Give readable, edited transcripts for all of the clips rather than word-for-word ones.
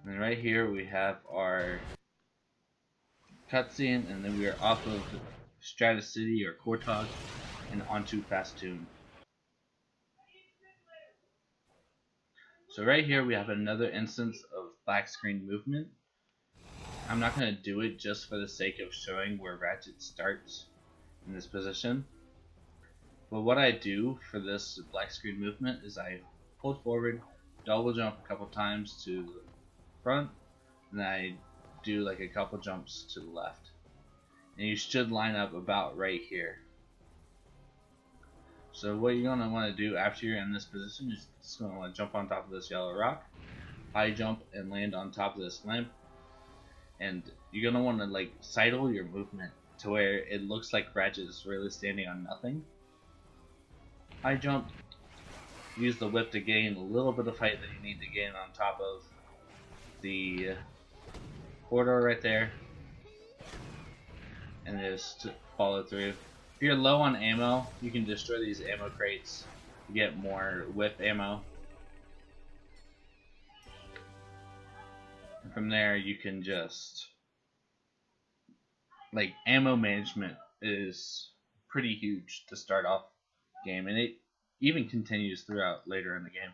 And right here we have our cutscene, and then we are off of Stratus City or Cortog and onto Fastoon. So right here we have another instance of black screen movement. I'm not going to do it just for the sake of showing where Ratchet starts in this position. But what I do for this black screen movement is I hold forward, double jump a couple times to the front, and then I do like a couple jumps to the left. And you should line up about right here. So what you're going to want to do after you're in this position is just going to want to jump on top of this yellow rock, high jump and land on top of this lamp, and you're going to want to like sidle your movement to where it looks like Ratchet is really standing on nothing. High jump, use the whip to gain a little bit of height that you need to gain on top of the corridor right there, and just follow through. If you're low on ammo, you can destroy these ammo crates to get more whip ammo. And from there you can just, like, ammo management is pretty huge to start off the game, and it even continues throughout later in the game.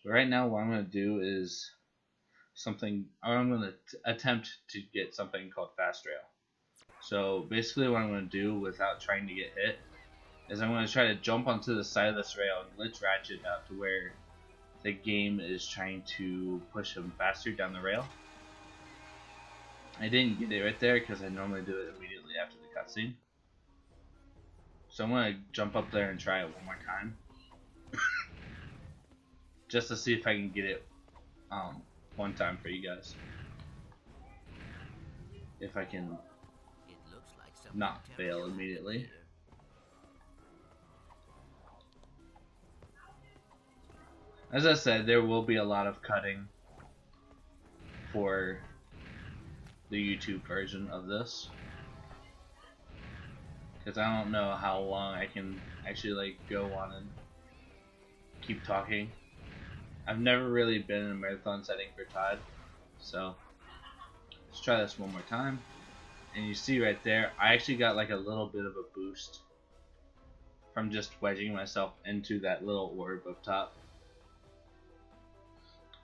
But right now what I'm going to do is I'm going to attempt to get something called fast rail. So basically what I'm going to do without trying to get hit is I'm going to try to jump onto the side of this rail and glitch Ratchet out to where the game is trying to push him faster down the rail. I didn't get it right there because I normally do it immediately after the cutscene. So I'm going to jump up there and try it one more time. Just to see if I can get it one time for you guys. If I can not fail immediately. As I said, there will be a lot of cutting for the YouTube version of this, because I don't know how long I can actually like go on and keep talking. I've never really been in a marathon setting for Todd, so let's try this one more time. And you see right there, I actually got like a little bit of a boost from just wedging myself into that little orb up top.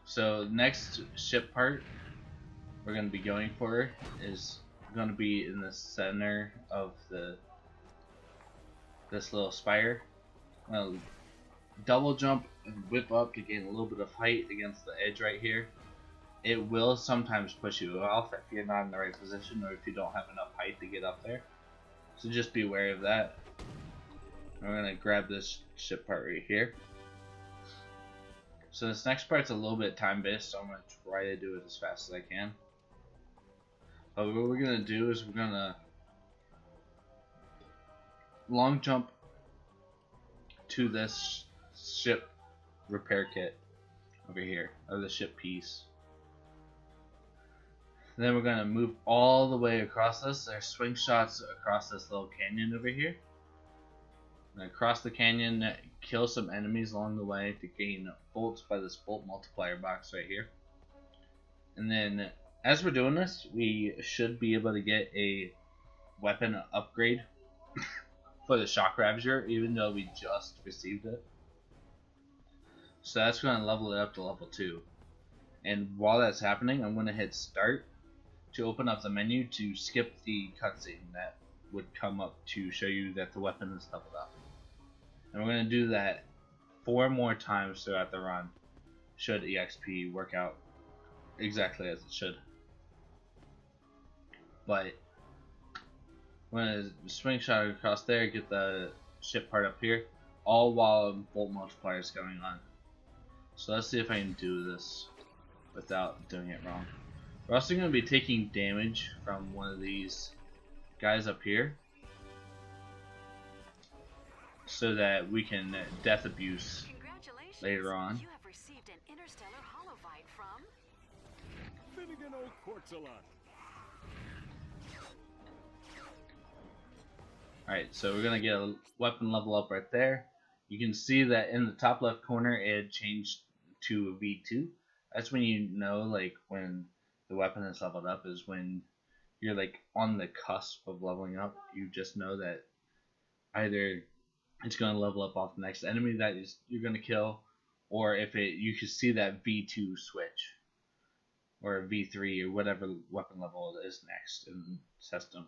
So next ship part we're going to be going for is going to be in the center of this little spire. I'll double jump and whip up to gain a little bit of height against the edge right here. It will sometimes push you off if you're not in the right position or if you don't have enough height to get up there. So just be wary of that. We're going to grab this ship part right here. So this next part's a little bit time based, so I'm going to try to do it as fast as I can. But what we're going to do is we're going to long jump to this ship repair kit over here, or the ship piece. Then we're going to move all the way across this. There's swing shots across this little canyon over here. And across the canyon, kill some enemies along the way to gain bolts by this bolt multiplier box right here. And then as we're doing this, we should be able to get a weapon upgrade for the Shock Ravager, even though we just received it. So that's going to level it up to level 2. And while that's happening, I'm going to hit start to open up the menu to skip the cutscene that would come up to show you that the weapon is leveled up. And we're going to do that 4 more times throughout the run, should EXP work out exactly as it should. But I'm going to swing shot across there, get the ship part up here, all while bolt multiplier is going on. So let's see if I can do this without doing it wrong. We're also going to be taking damage from one of these guys up here, so that we can death abuse later on. You have received an interstellar holovite from Finnegan Old Quartzalot. Alright, so we're going to get a weapon level up right there. You can see that in the top left corner it had changed to a V2. That's when you know, like, when the weapon is leveled up is when you're like on the cusp of leveling up. You just know that either it's going to level up off the next enemy that you're going to kill, or if you can see that V2 switch or V3 or whatever weapon level is next in the system.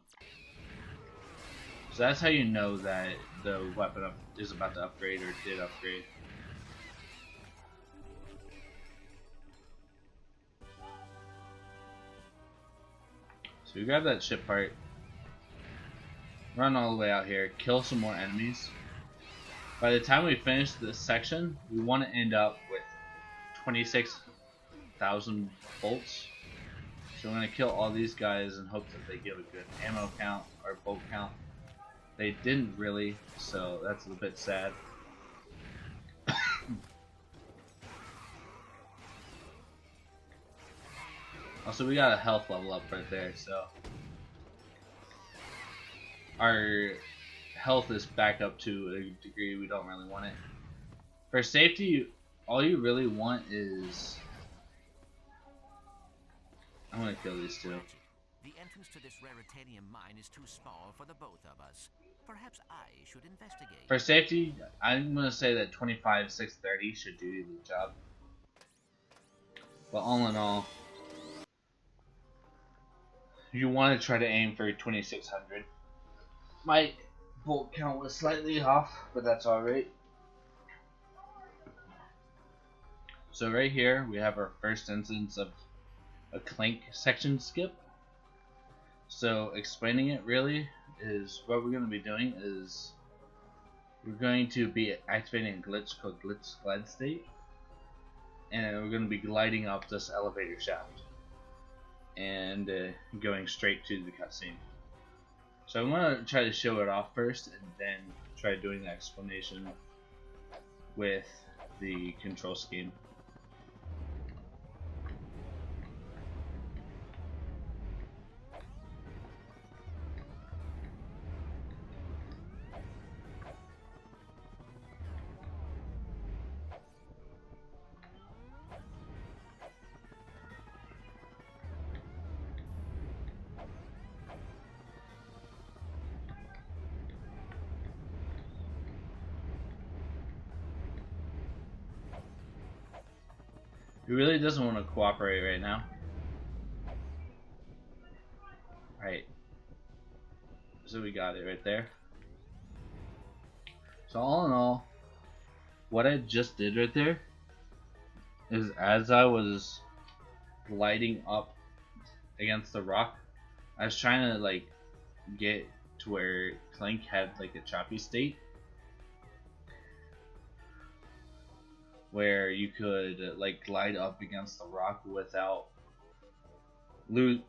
So that's how you know that the weapon is about to upgrade or did upgrade. So we grab that ship part, run all the way out here, kill some more enemies. By the time we finish this section, we want to end up with 26,000 bolts. So we're going to kill all these guys and hope that they give a good ammo count or bolt count. They didn't really, so that's a bit sad. Also, we got a health level up right there, so our health is back up to a degree we don't really want it. For safety, all you really want is... I'm gonna kill these two. The entrance to this raritanium mine is too small for the both of us. Perhaps I should investigate. For safety, I'm gonna say that 25,630 should do the job. But all in all, you want to try to aim for 2,600. My bolt count was slightly off, but that's alright. So right here, we have our first instance of a Clank section skip. So explaining it really is what we're going to be doing is we're going to be activating a glitch called glitch glide state, and we're going to be gliding up this elevator shaft and going straight to the cutscene. So I'm going to try to show it off first and then try doing the explanation with the control scheme. He really doesn't want to cooperate right now. Right. So we got it right there. So all in all, what I just did right there is as I was gliding up against the rock, I was trying to like get to where Clank had like a choppy state, where you could like glide up against the rock without in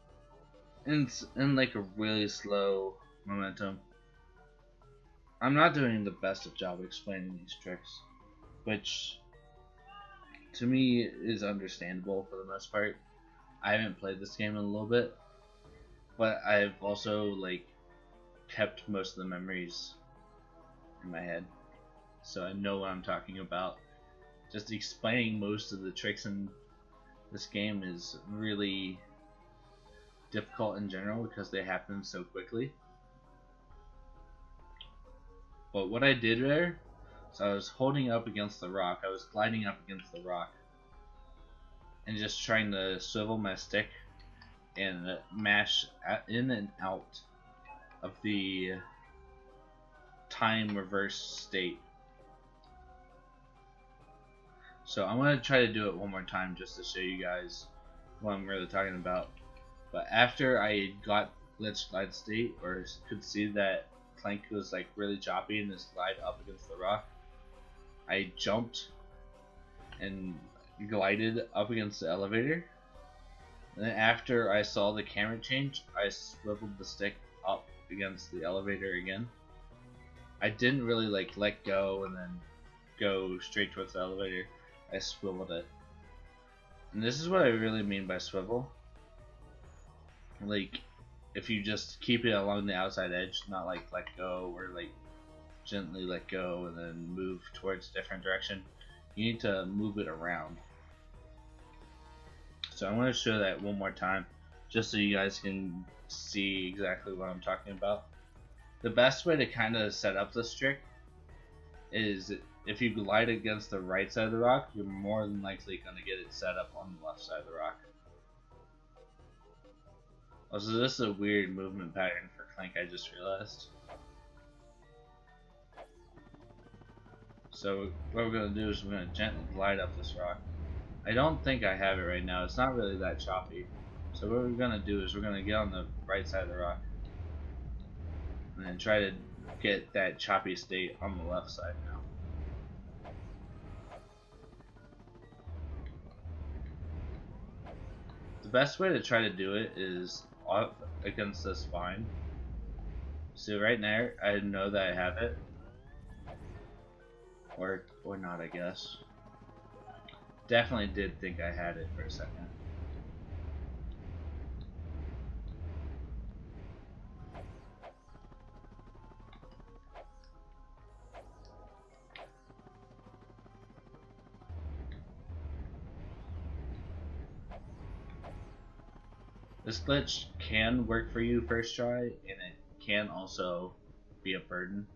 like a really slow momentum. I'm not doing the best of job explaining these tricks, which to me is understandable for the most part. I haven't played this game in a little bit, but I've also like kept most of the memories in my head, so I know what I'm talking about. Just explaining most of the tricks in this game is really difficult in general because they happen so quickly. But what I did there, so I was holding up against the rock, I was gliding up against the rock and just trying to swivel my stick and mash in and out of the time reverse state. So I'm going to try to do it one more time just to show you guys what I'm really talking about. But after I got glitch glide state, or could see that Clank was like really choppy in this glide up against the rock, I jumped and glided up against the elevator. And then after I saw the camera change, I swiveled the stick up against the elevator again. I didn't really like let go and then go straight towards the elevator. I swiveled it. And this is what I really mean by swivel. Like, if you just keep it along the outside edge, not like let go or like gently let go and then move towards a different direction. You need to move it around. So I'm going to show that one more time, just so you guys can see exactly what I'm talking about. The best way to kind of set up this trick is if you glide against the right side of the rock, you're more than likely going to get it set up on the left side of the rock. Also, this is a weird movement pattern for Clank, I just realized. So what we're going to do is we're going to gently glide up this rock. I don't think I have it right now, it's not really that choppy. So what we're going to do is we're going to get on the right side of the rock and then try to get that choppy state on the left side now. The best way to try to do it is up against this vine. So right now I know that I have it, or not, I guess. Definitely did think I had it for a second. This glitch can work for you first try, and it can also be a burden.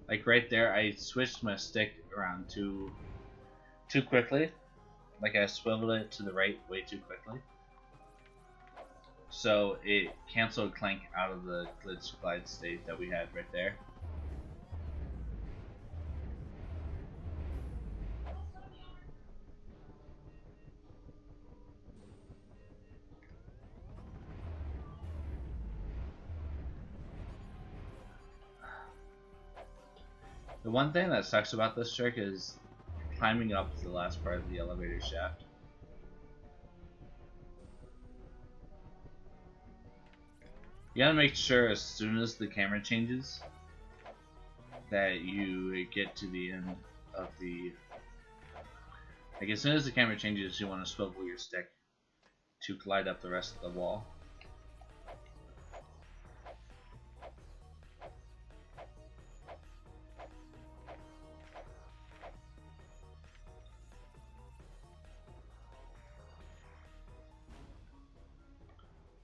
Like right there, I switched my stick around too quickly. Like I swiveled it to the right way too quickly. So it canceled Clank out of the glitch glide state that we had right there. The one thing that sucks about this trick is climbing up to the last part of the elevator shaft. You gotta make sure as soon as the camera changes that you get to the end of the... Like as soon as the camera changes, you want to swivel your stick to glide up the rest of the wall.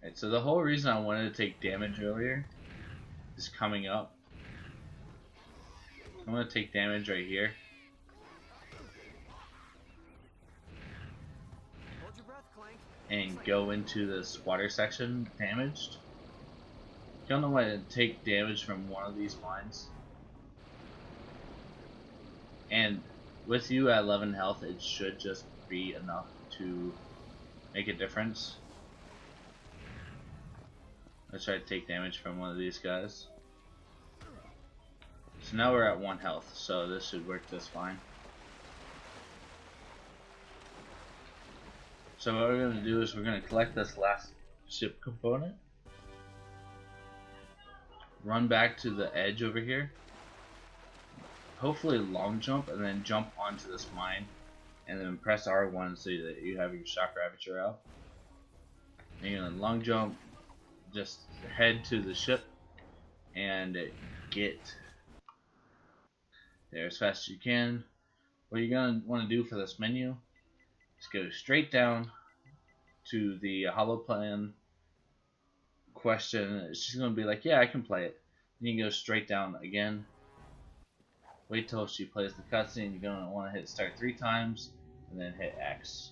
Right, so the whole reason I wanted to take damage earlier is coming up. I'm going to take damage right here. Hold your breath, Clank. And go into this water section damaged. You don't want to take damage from one of these mines. And with you at 11 health, it should just be enough to make a difference. Let's try to take damage from one of these guys. So now we're at 1 health, so this should work just fine. So what we're going to do is we're going to collect this last ship component, run back to the edge over here, hopefully long jump, and then jump onto this mine, and then press R1 so that you have your shock ravager out. And you're going to long jump, just head to the ship, and get there as fast as you can. What you're going to want to do for this menu is go straight down to the hollow plan question. It's just going to be like, yeah, I can play it. Then you can go straight down again. Wait till she plays the cutscene. You're going to want to hit start 3 times and then hit X.